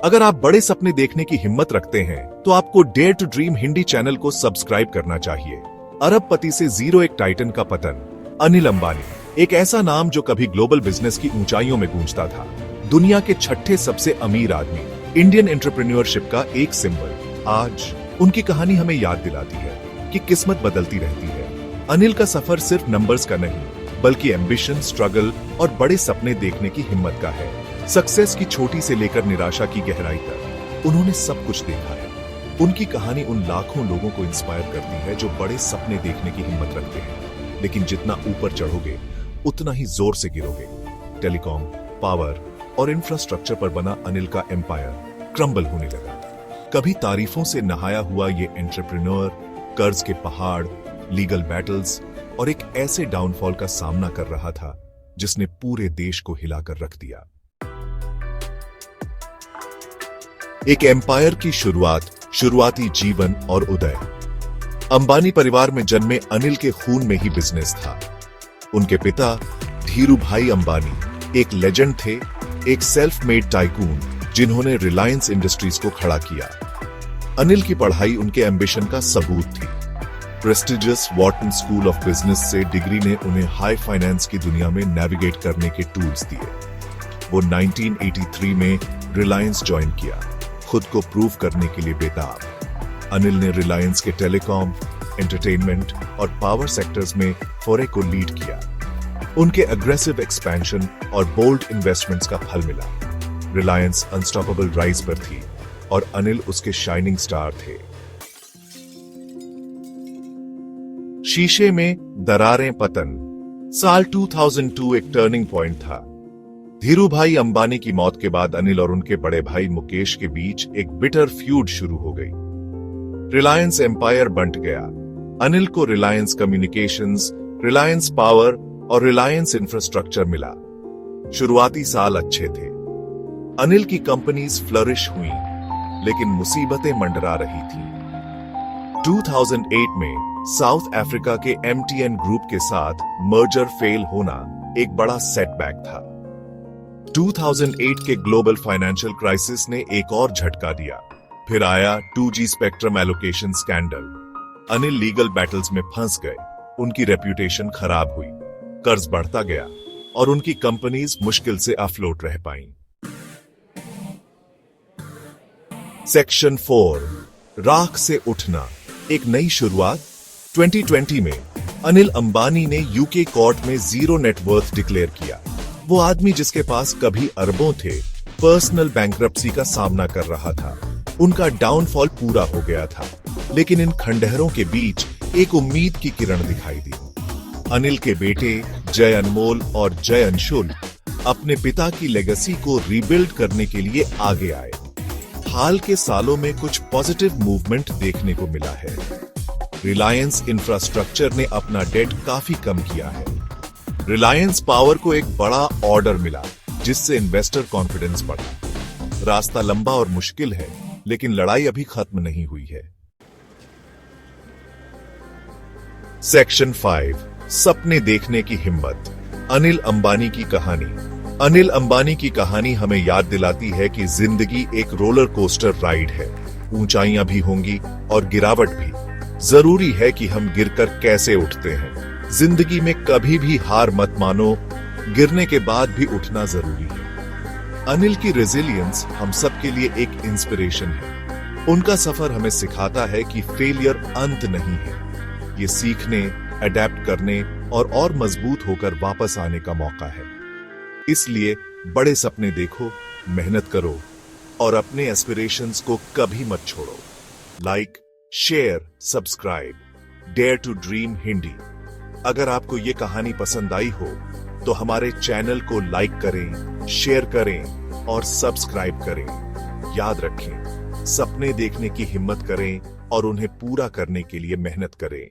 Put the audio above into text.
अगर आप बड़े सपने देखने की हिम्मत रखते हैं तो आपको dare to dream Hindi channel को सब्सक्राइब करना चाहिए। अरबपति से जीरो एक टाइटन का पतन। अनिल अंबानी, एक ऐसा नाम जो कभी ग्लोबल बिजनेस की ऊंचाइयों में गूंजता था। दुनिया के छठे सबसे अमीर आदमी, इंडियन एंटरप्रेन्योरशिप का एक सिंबल। आज उनकी कहानी हमें याद दिलाती है कि किस्मत बदलती रहती है। अनिल का सफर सिर्फ नंबर्स का नहीं, बल्कि एम्बिशन, स्ट्रगल और बड़े सपने देखने की हिम्मत का है। सक्सेस की छोटी से लेकर निराशा की गहराई तक उन्होंने सब कुछ देखा है। उनकी कहानी उन लाखों लोगों को इंस्पायर करती है जो बड़े सपने देखने की हिम्मत रखते हैं, लेकिन जितना ऊपर चढ़ोगे उतना ही जोर से गिरोगे। टेलीकॉम, पावर और इंफ्रास्ट्रक्चर पर बना अनिल का एम्पायर क्रम्बल होने लगा। कभी तारीफों से नहाया हुआ ये एंटरप्रेन्योर कर्ज के पहाड़, लीगल बैटल्स और एक ऐसे डाउनफॉल का सामना कर रहा था जिसने पूरे देश को हिलाकर रख दिया। एक एम्पायर की शुरुआत, शुरुआती जीवन और उदय। अंबानी परिवार में जन्मे अनिल के खून में ही बिजनेस था। उनके पिता धीरूभाई अंबानी एक लेजेंड थे, एक सेल्फ मेड टाइकून जिन्होंने रिलायंस इंडस्ट्रीज को खड़ा किया। अनिल की पढ़ाई उनके एम्बिशन का सबूत थी। Prestigious Wharton school of business से डिग्री ने उन्हें हाई फाइनेंस की दुनिया में नेविगेट करने के टूल्स दिए। वो 1983 में रिलायंस ज्वाइन किया, खुद को प्रूव करने के लिए बेताब। अनिल ने रिलायंस के टेलीकॉम, एंटरटेनमेंट और पावर सेक्टर्स में फोरे को लीड किया। उनके अग्रेसिव एक्सपेंशन और बोल्ड इन्वेस्टमेंट्स का फल मिला। रिलायंस अनस्टॉपेबल राइज पर थी और अनिल उसके शाइनिंग स्टार थे। शीशे में दरारें पतन। साल 2002 एक टर्निंग पॉइंट था। धीरूभाई अंबानी की मौत के बाद अनिल और उनके बड़े भाई मुकेश के बीच एक बिटर फ्यूड शुरू हो गई। रिलायंस एम्पायर बंट गया। अनिल को रिलायंस कम्युनिकेशंस, रिलायंस पावर और रिलायंस इंफ्रास्ट्रक्चर मिला। शुरुआती साल अच्छे थे। अनिल की कंपनीज फ्लरिश हुई, लेकिन मुसीबतें मंडरा रही थी। 2008 में साउथ अफ्रीका के MTN ग्रुप के साथ मर्जर फेल होना एक बड़ा सेटबैक था। 2008 के ग्लोबल फाइनेंशियल क्राइसिस ने एक और झटका दिया। फिर आया 2G spectrum allocation scandal. Anil legal battles में फंस गए, उनकी रेप्यूटेशन खराब हुई, कर्ज बढ़ता गया और उनकी कंपनीज मुश्किल से अफ्लोट रह पाईं। सेक्शन 4, राख से उठना, एक नई शुरुआत। 2020 में अनिल अंबानी ने यूके कोर्ट में जीरो नेटवर्थ डिक्लेयर किया। वो आदमी जिसके पास कभी अरबों थे, पर्सनल बैंक्रप्सी का सामना कर रहा था। उनका डाउनफॉल पूरा हो गया था, लेकिन इन खंडहरों के बीच एक उम्मीद की किरण दिखाई दी। अनिल के बेटे जय अनमोल और जय अंशुल अपने पिता की लेगेसी को रीबिल्ड करने के लिए आगे आए। हाल के सालों में कुछ पॉजिटिव मूवमेंट देखने को मिला है। रिलायंस इंफ्रास्ट्रक्चर ने अपना डेट काफी कम किया है। रिलायंस पावर को एक बड़ा ऑर्डर मिला, जिससे इन्वेस्टर कॉन्फिडेंस बढ़ा। रास्ता लंबा और मुश्किल है, लेकिन लड़ाई अभी खत्म नहीं हुई है। सेक्शन 5, सपने देखने की हिम्मत। अनिल अंबानी की कहानी। अनिल अंबानी की कहानी हमें याद दिलाती है कि जिंदगी एक रोलर कोस्टर राइड है। ऊंचाइयां भी होंगी और गिरावट भी। जरूरी है कि हम गिरकर कैसे उठते हैं। जिंदगी में कभी भी हार मत मानो, गिरने के बाद भी उठना जरूरी है। अनिल की रेजिलियंस हम सब के लिए एक इंस्पिरेशन है। उनका सफर हमें सिखाता है कि फेलियर अंत नहीं है, ये सीखने, अडेप्ट करने और मजबूत होकर वापस आने का मौका है। इसलिए बड़े सपने देखो, मेहनत करो और अपने एस्पिरेशंस को कभी मत छोड़ो। Like, share, subscribe. Dare to dream Hindi. अगर आपको ये कहानी पसंद आई हो तो हमारे चैनल को लाइक करें, शेयर करें और सब्सक्राइब करें। याद रखें, सपने देखने की हिम्मत करें और उन्हें पूरा करने के लिए मेहनत करें।